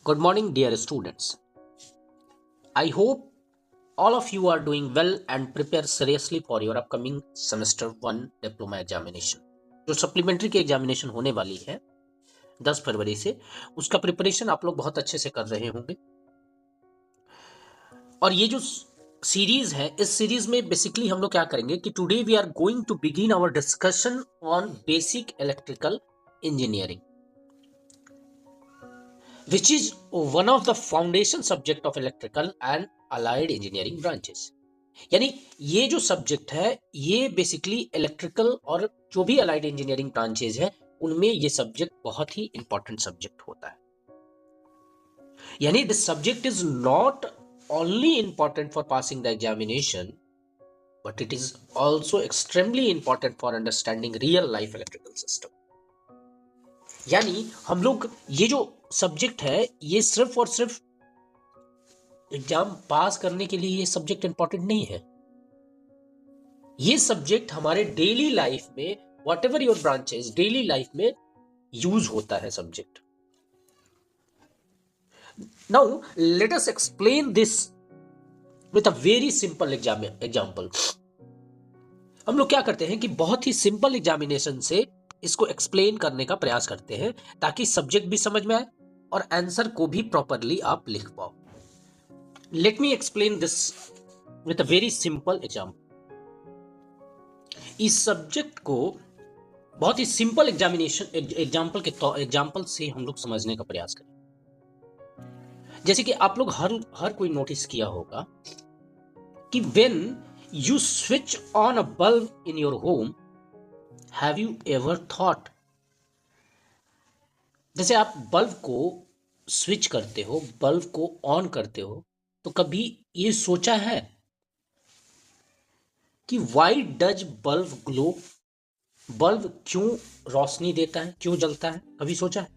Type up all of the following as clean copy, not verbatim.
Good morning, dear students. I hope all of you are doing well and prepare seriously for your upcoming semester 1 diploma examination. जो supplementary की examination होने वाली है 10 फरवरी से, उसका preparation आप लोग बहुत अच्छे से कर रहे होंगे। और ये जो सीरीज है, इस सीरीज में बेसिकली हम लोग क्या करेंगे कि today we are going to begin our discussion on basic electrical engineering, which is one of the foundation subject of electrical and allied engineering branches। यानी ये जो सब्जेक्ट है ये बेसिकली इलेक्ट्रिकल और जो भी अलाइड इंजीनियरिंग ब्रांचेज है उनमें ये सब्जेक्ट बहुत ही इंपॉर्टेंट सब्जेक्ट होता है। यानी this subject is not only important for passing the examination but it is also extremely important for understanding real life electrical system. यानी हम लोग ये जो सब्जेक्ट है ये सिर्फ और सिर्फ एग्जाम पास करने के लिए ये सब्जेक्ट इंपॉर्टेंट नहीं है। ये सब्जेक्ट हमारे डेली लाइफ में what ever your branches daily life में यूज होता है subject. Now let us explain this with a very simple example. हम लोग क्या करते हैं कि बहुत ही सिंपल एग्जामिनेशन से इसको एक्सप्लेन करने का प्रयास करते हैं ताकि सब्जेक्ट भी समझ में आए और आंसर को भी प्रॉपरली आप लिख पाओ। Let me explain this with a very simple example. इस सब्जेक्ट को बहुत ही सिंपल एग्जाम्पल से हम लोग समझने का प्रयास करें। जैसे कि आप लोग हर कोई नोटिस किया होगा कि when you switch on a bulb in your home, have you ever thought, जैसे आप बल्ब को स्विच करते हो, बल्ब को ऑन करते हो, तो कभी ये सोचा है कि why does bulb glow, bulb क्यों रोशनी देता है, क्यों जलता है? कभी सोचा है?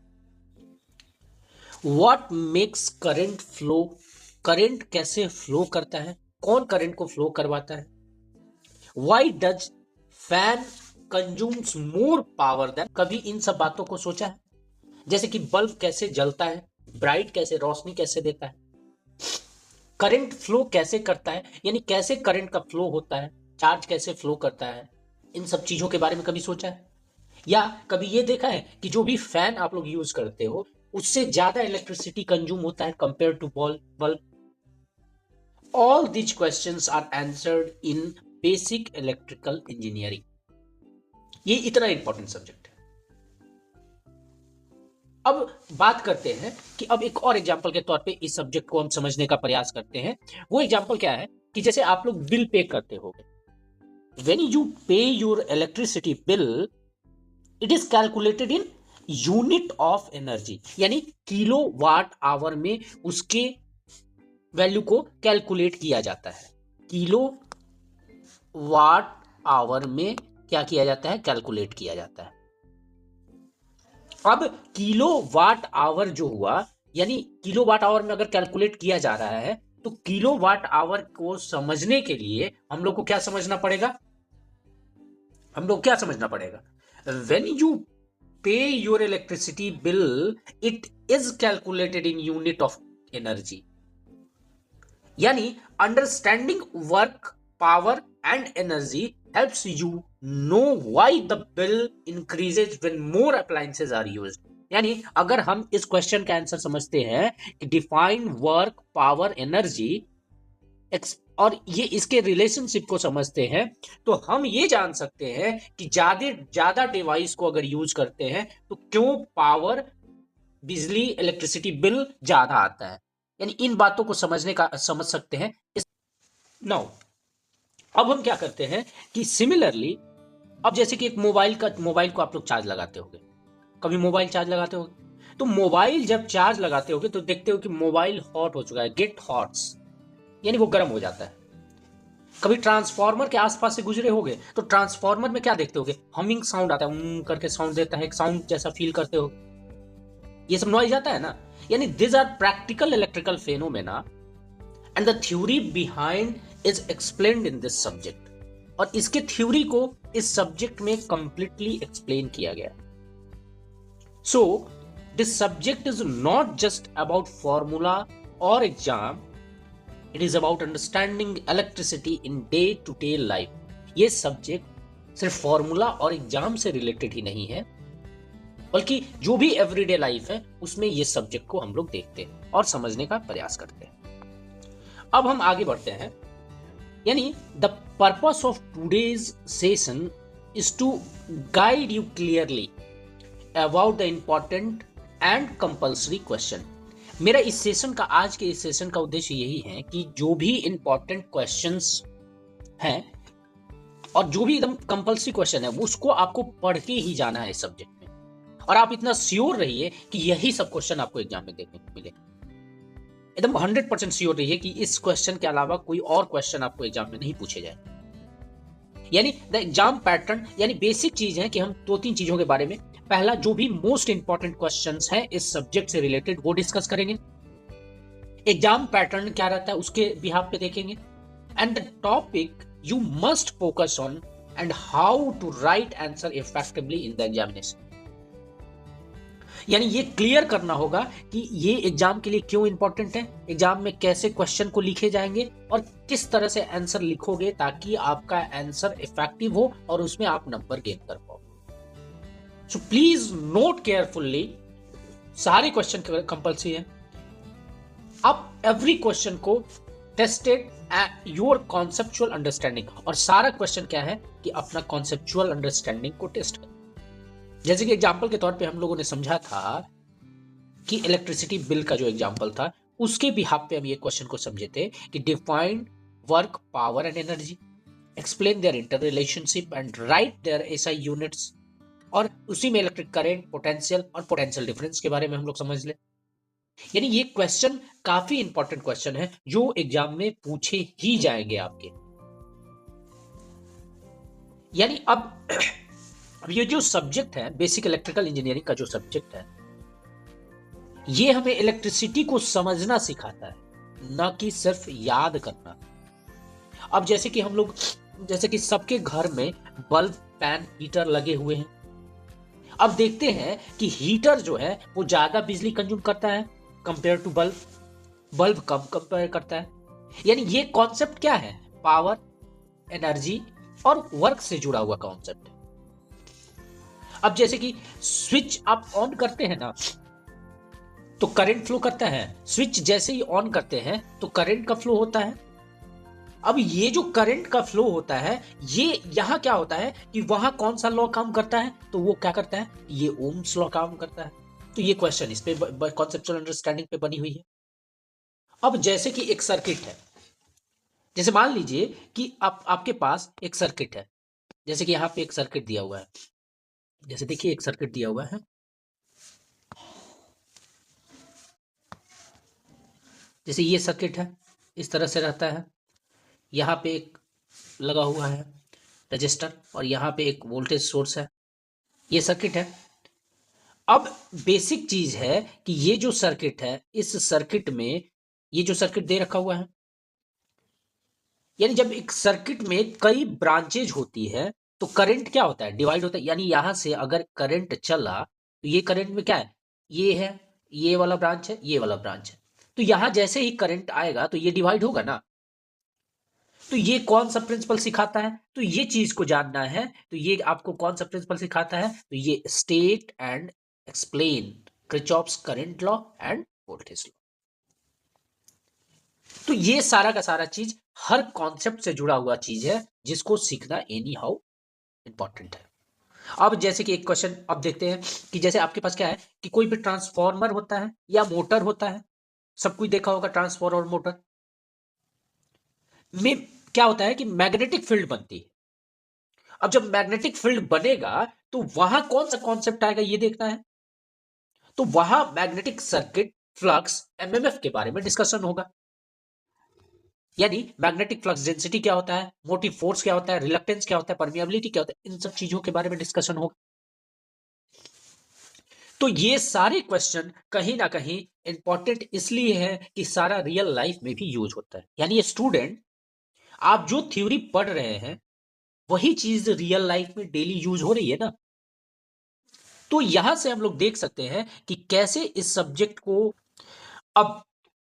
What makes current flow, current कैसे फ्लो करता है, कौन करंट को फ्लो करवाता है? Why does fan consumes more power than, कभी इन सब बातों को सोचा है? जैसे कि बल्ब कैसे जलता है, ब्राइट कैसे रोशनी कैसे देता है, करंट फ्लो कैसे करता है, यानी कैसे करंट का फ्लो होता है, चार्ज कैसे फ्लो करता है, इन सब चीजों के बारे में कभी सोचा है? या कभी ये देखा है कि जो भी फैन आप लोग यूज करते हो उससे ज्यादा इलेक्ट्रिसिटी कंज्यूम होता है compare to bulb? All these questions are answered in basic electrical engineering. ये इतना इंपॉर्टेंट सब्जेक्ट है। अब बात करते हैं कि अब एक और एग्जांपल के तौर पे इस सब्जेक्ट को हम समझने का प्रयास करते हैं। वो एग्जांपल क्या है कि जैसे आप लोग बिल पे करते होगे, when you pay your electricity bill, it is calculated in unit of energy, यानी किलो वाट आवर में उसके वैल्यू को कैलकुलेट किया जाता है। किलो वाट आवर में क्या किया जाता है? कैलकुलेट किया जाता है। अब किलो वाट आवर जो हुआ, यानी किलो वाट आवर में अगर कैलकुलेट किया जा रहा है तो किलो वाट आवर को समझने के लिए हम लोग को क्या समझना पड़ेगा? हम लोग क्या समझना पड़ेगा? When you pay your electricity bill, it is calculated in unit of energy, यानी understanding work, power and energy helps you know why the bill increases when more appliances are used. यानी अगर हम इस क्वेश्चन का answer समझते हैं कि define work, power, energy और ये इसके रिलेशनशिप को समझते हैं तो हम ये जान सकते हैं कि ज्यादा डिवाइस को अगर यूज करते हैं तो क्यों पावर, बिजली, इलेक्ट्रिसिटी बिल ज्यादा आता है। यानी इन बातों को समझ सकते हैं। नाउ अब हम क्या करते हैं कि सिमिलरली, अब जैसे कि एक मोबाइल को आप लोग चार्ज लगाते होगे, कभी मोबाइल चार्ज लगाते होगे, तो मोबाइल जब चार्ज लगाते होगे तो देखते हो कि मोबाइल हॉट हो चुका है, गेट हॉट्स, यानी वो गर्म हो जाता है। कभी ट्रांसफार्मर के आसपास से गुजरे होगे तो ट्रांसफार्मर में क्या देखते होगे? हमिंग साउंड आता है, करके साउंड देता है, एक साउंड जैसा फील करते हो, ये सब नॉइज आता है ना। यानी this are practical electrical phenomena and the theory behind is explained in this subject, और इसके थ्योरी को इस सब्जेक्ट में कंप्लीटली एक्सप्लेन किया गया। सो This subject is not just about formula or exam. It is about understanding electricity in day-to-day life. ये subject सिर्फ formula और एग्जाम से रिलेटेड ही नहीं है, बल्कि जो भी एवरीडे लाइफ है उसमें ये सब्जेक्ट को हम लोग देखते हैं और समझने का प्रयास करते हैं। अब हम आगे बढ़ते हैं। यानी the purpose of today's session is to guide you clearly about the important and compulsory question. मेरा इस सेशन का, आज के इस सेशन का उद्देश्य यही है कि जो भी इंपॉर्टेंट क्वेश्चंस हैं और जो भी एकदम कंपल्सरी क्वेश्चन है उसको आपको पढ़ के ही जाना है इस सब्जेक्ट में, और आप इतना श्योर रहिए कि यही सब क्वेश्चन आपको एग्जाम में देखने को मिले। एकदम 100% श्योर रहिए कि इस क्वेश्चन के अलावा कोई और क्वेश्चन आपको एग्जाम में नहीं पूछे जाए। यानी द एग्जाम पैटर्न, यानी बेसिक चीज है कि हम दो तीन चीजों के बारे में, पहला जो भी मोस्ट इंपॉर्टेंट क्वेश्चंस हैं इस सब्जेक्ट से रिलेटेड वो डिस्कस करेंगे। एग्जाम पैटर्न क्या रहता है उसके बिहाफ पे देखेंगे। And the topic you must focus on and how to write answer effectively in the examination. यानी ये क्लियर करना होगा कि ये एग्जाम के लिए क्यों इंपॉर्टेंट है, एग्जाम में कैसे क्वेश्चन को लिखे जाएंगे और किस तरह से आंसर लिखोगे ताकि आपका आंसर इफेक्टिव हो और उसमें आप नंबर गेन कर पाओ। सो प्लीज नोट केयरफुल्ली, सारे क्वेश्चन कंपल्सरी है। आप एवरी क्वेश्चन को टेस्टेड योर कॉन्सेप्चुअल अंडरस्टैंडिंग, और सारा क्वेश्चन क्या है कि अपना कॉन्सेप्चुअल अंडरस्टैंडिंग को टेस्ट करें। जैसे कि एग्जाम्पल के तौर पे हम लोगों ने समझा था कि इलेक्ट्रिसिटी बिल का जो एग्जाम्पल था उसके बिहाफ पे हम ये क्वेश्चन को समझे थे कि define work, power and energy, explain their inter relationship and write their SI units, और उसी में इलेक्ट्रिक करंट, पोटेंशियल और पोटेंशियल डिफरेंस के बारे में हम लोग समझ ले। यानी ये क्वेश्चन काफी इंपॉर्टेंट क्वेश्चन है जो एग्जाम में पूछे ही जाएंगे आपके। यानी अब ये जो सब्जेक्ट है, बेसिक इलेक्ट्रिकल इंजीनियरिंग का जो सब्जेक्ट है, ये हमें इलेक्ट्रिसिटी को समझना सिखाता है, ना कि सिर्फ याद करना। अब जैसे कि हम लोग, जैसे कि सबके घर में बल्ब, फैन, हीटर लगे हुए हैं। अब देखते हैं कि हीटर जो है वो ज्यादा बिजली कंज्यूम करता है कंपेयर टू बल्ब, बल्ब कम कंपेयर करता है। यानी ये कॉन्सेप्ट क्या है, पावर, एनर्जी और वर्क से जुड़ा हुआ कॉन्सेप्ट है। अब जैसे कि स्विच आप ऑन करते हैं ना तो करंट फ्लो करता है, स्विच जैसे ही ऑन करते हैं तो करंट का फ्लो होता है। अब ये जो करंट का फ्लो होता है, ये यहां क्या होता है कि वहां कौन सा लॉ काम करता है, तो वो क्या करता है, ये ओम्स लॉ काम करता है। तो ये क्वेश्चन इस पे कॉन्सेप्चुअल अंडरस्टैंडिंग पे बनी हुई है। अब जैसे कि एक सर्किट है, जैसे मान लीजिए कि आपके पास एक सर्किट है, जैसे कि यहां पे एक सर्किट दिया हुआ है, जैसे देखिए एक सर्किट दिया हुआ है, जैसे ये सर्किट है इस तरह से रहता है, यहाँ पे एक लगा हुआ है रजिस्टर और यहाँ पे एक वोल्टेज सोर्स है, ये सर्किट है। अब बेसिक चीज है कि ये जो सर्किट है, इस सर्किट में ये जो सर्किट दे रखा हुआ है, यानी जब एक सर्किट में कई ब्रांचेज होती है तो करंट क्या होता है, डिवाइड होता है। यानी यहां से अगर करंट चला तो ये करंट में क्या है, ये है, ये वाला ब्रांच है, ये वाला ब्रांच है, तो यहां जैसे ही करंट आएगा तो ये डिवाइड होगा ना। तो ये कौन सा प्रिंसिपल सिखाता है, तो ये चीज को जानना है, तो ये आपको कौन सा प्रिंसिपल सिखाता है, तो ये state and explain Kirchhoff's current law end voltage law. तो ये सारा का सारा चीज हर कॉन्सेप्ट से जुड़ा हुआ चीज है जिसको सीखना एनी हाउ इंपॉर्टेंट है। अब जैसे कि एक क्वेश्चन अब देखते हैं कि जैसे आपके पास क्या है कि कोई भी ट्रांसफॉर्मर होता है या मोटर होता है, सब कुछ देखा होगा ट्रांसफॉर्मर और मोटर में क्या होता है कि मैग्नेटिक फील्ड बनती है। अब जब मैग्नेटिक फील्ड बनेगा तो वहां कौन सा कॉन्सेप्ट आएगा ये देखना है, तो वहां मैग्नेटिक सर्किट, फ्लक्स, एमएमएफ के बारे में डिस्कशन होगा। यानी मैग्नेटिक फ्लक्स डेंसिटी क्या होता है, मोटिव फोर्स क्या होता है, रिलक्टेंस क्या होता है, परमिएबिलिटी क्या होता है, इन सब चीजों के बारे में डिस्कशन होगा। तो ये सारे क्वेश्चन कहीं ना कहीं इंपॉर्टेंट इसलिए है कि सारा रियल लाइफ में भी यूज होता है। यानी ये स्टूडेंट, आप जो थ्योरी पढ़ रहे हैं वही चीज रियल लाइफ में डेली यूज हो रही है ना। तो यहां से हम लोग देख सकते हैं कि कैसे इस सब्जेक्ट को अब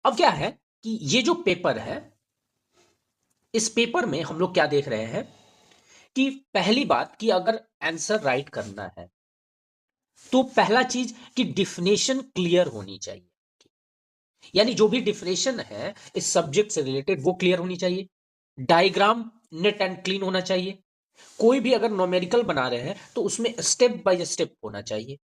अब क्या है कि ये जो पेपर है, इस पेपर में हम लोग क्या देख रहे हैं कि पहली बात कि अगर आंसर राइट करना है तो पहला चीज कि डिफिनेशन क्लियर होनी चाहिए, यानी जो भी डिफिनेशन है इस सब्जेक्ट से रिलेटेड वो क्लियर होनी चाहिए। डायग्राम नेट एंड क्लीन होना चाहिए। कोई भी अगर न्यूमेरिकल बना रहे हैं तो उसमें स्टेप बाय स्टेप होना चाहिए।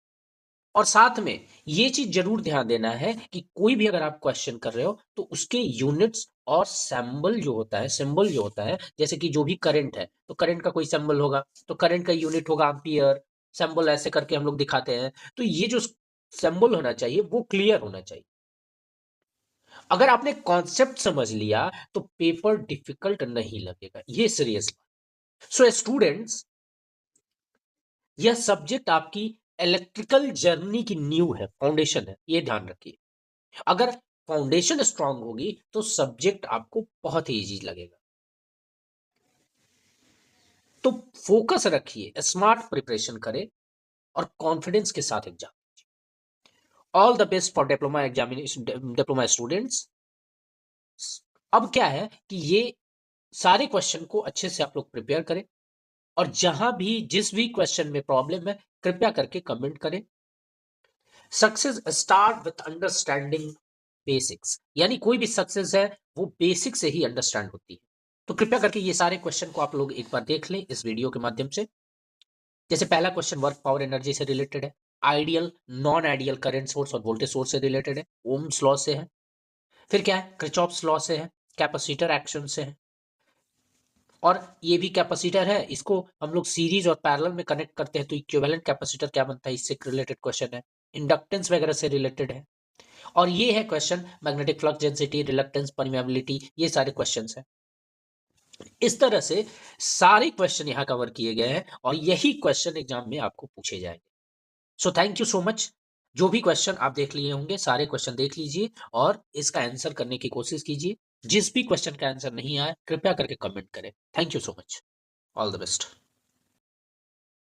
और साथ में ये चीज जरूर ध्यान देना है कि कोई भी अगर आप क्वेश्चन कर रहे हो तो उसके यूनिट्स और सिंबल जो होता है, जैसे कि जो भी करंट है तो करंट का कोई सिंबल होगा, तो करंट का यूनिट होगा एम्पियर, सिंबल ऐसे करके हम लोग दिखाते हैं। तो ये जो सिंबल होना चाहिए वो क्लियर होना चाहिए। अगर आपने कॉन्सेप्ट समझ लिया तो पेपर डिफिकल्ट नहीं लगेगा, ये सीरियस। सो स्टूडेंट्स, यह सब्जेक्ट आपकी इलेक्ट्रिकल जर्नी की नींव है, फाउंडेशन है, ये ध्यान रखिए। अगर फाउंडेशन स्ट्रांग होगी तो सब्जेक्ट आपको बहुत ही इजी लगेगा। तो फोकस रखिए, स्मार्ट प्रिपरेशन करें और कॉन्फिडेंस के साथ exam. All the best for diploma examination, diploma students. अब क्या है कि ये सारे क्वेश्चन को अच्छे से आप लोग प्रिपेयर करें, और जहां भी जिस भी क्वेश्चन में प्रॉब्लम है कृपया करके कमेंट करें। Success start with understanding basics, यानी कोई भी सक्सेस है वो बेसिक से ही अंडरस्टैंड होती है। तो कृपया करके ये सारे क्वेश्चन को आप लोग एक बार देख लें इस वीडियो के माध्यम से। जैसे पहला क्वेश्चन वर्क पावर एनर्जी से रिलेटेड है, ideal non ideal current source और वोल्टेज सोर्स से रिलेटेड है, ओम्स लॉ से है, फिर क्या है किरचॉफ्स लॉ से है, कैपेसिटर एक्शन से है, और ये भी कैपेसिटर है, इसको हम लोग सीरीज और पैरेलल में कनेक्ट करते हैं तो इक्विवेलेंट कैपेसिटर क्या बनता है, इससे रिलेटेड क्वेश्चन है, इंडक्टेंस वगैरह से रिलेटेड है। और ये है question magnetic flux density, reluctance, permeability, ये सारे क्वेश्चंस हैं। इस तरह से सारे क्वेश्चन यहां कवर किए गए हैं और यही क्वेश्चन एग्जाम में आपको पूछे जाएंगे। So thank you so much. जो भी क्वेश्चन आप देख लिए होंगे सारे क्वेश्चन देख लीजिए और इसका आंसर करने की कोशिश कीजिए। जिस भी क्वेश्चन का आंसर नहीं आया कृपया करके कमेंट करें। Thank you so much. All the best.